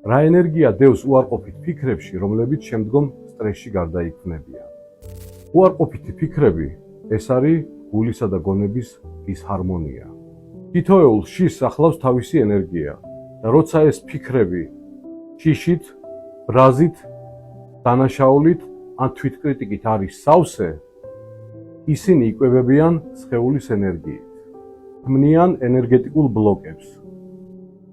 რა ენერგია დევს უარყოფით ფიქრებში, რომლებიც შემდგომ სტრესში გარდაიქმნებიან. უარყოფითი ფიქრები ეს არის გულისა და გონების დისჰარმონია. თითოეულ შიშს ახლავს თავისი ენერგია და როცა ეს ფიქრები შიშით, ბრაზით, დანაშაულით ან თვითკრიტიკით არის სავსე, ისინი იკვებებიან სხეულის ენერგიით, ქმნიან ენერგეტიკულ ბლოკებს,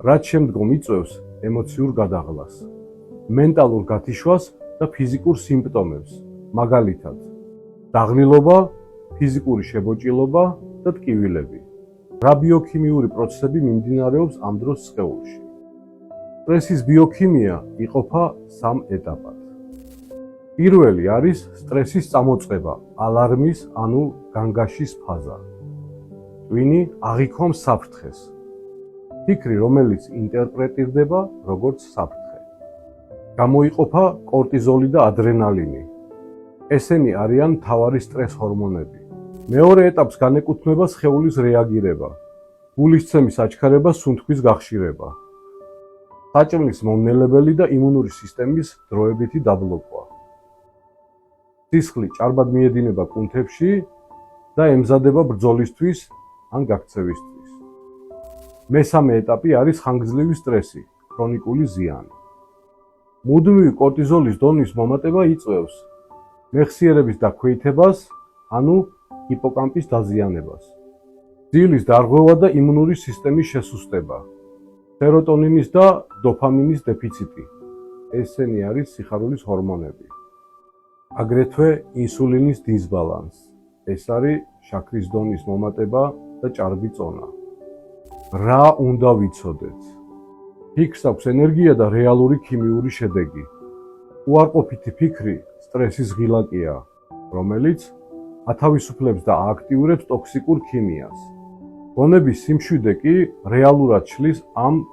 რაც შემდგომ იწვევს ემოციურ გადაღლას, მენტალურ გათიშვას და ფიზიკურ სიმპტომებს, მაგალითად, დაღლილობა, ფიზიკური შებოჭილობა და ტკივილები. რა ბიოქიმიური პროცესები მიმდინარეობს ამ დროს სხეულში? სტრესის ბიოქიმია იყოფა 3 ეტაპად. პირველი არის სტრესის წამოწყება, ალარმის, ანუ განგაშის ფაზა. ტვინი აღიქვამს საფრთხეს. ფიქრი, რომელიც ინტერპრეტირდება როგორც საფრთხე. გამოიყოფა კორტიზოლი და ადრენალინი. ესენი არიან მთავარი სტრეს ჰორმონები. მეორე ეტაპს განეკუთვნება სხეულის რეაგირება, გულისცემის აჩქარება, სუნთქვის გახშირება, საჭმლის მომნელებელი და იმუნური სისტემის დროებითი დაბლოკვა. სისხლი ჭარბად მიედინება კუნთებში და ემზადება ბრძოლისთვის ან გაქცევისთვის. მესამე ეტაპი არის ხანგრძლივი სტრესი, ქრონიკული ზიანი. მუდმივი კორტიზოლის დონის მომატება იწვევს მეხსიერების დაქვეითებას, ანუ ჰიპოკამპის დაზიანებას, დილის დარღვევა და იმუნური სისტემის შესუსტება, სეროტონინის და დოფამინის დეფიციტი. ესენი არის სიხარულის ჰორმონები. აგრეთვე ინსულინის დისბალანსი. ეს არის შაქრის დონის მომატება და ჭარბი წონა. რა უნდა ვიცოდეთ? ფიქრს აქვს ენერგია და რეალური ქიმიური შედეგი. უარყოფითი ფიქრი სტრესის ღილაკია, რომელიც ათავისუფლებს და ააქტიურებს ტოქსიკურ ქიმიას. გონების სიმშვიდე კი რეალურად შლის ამ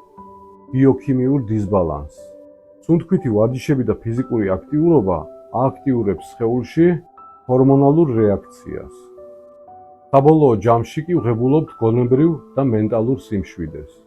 ბიოქიმიურ დისბალანსს. სუნთქვითი ვარჯიშები და ფიზიკური აქტიურობა ააქტიურებს სხეულში ჰორმონალურ რეაქციას. საბოლოო ჯამში კი ვღებულობთ გონებრივ და მენტალურ სიმშვიდეს.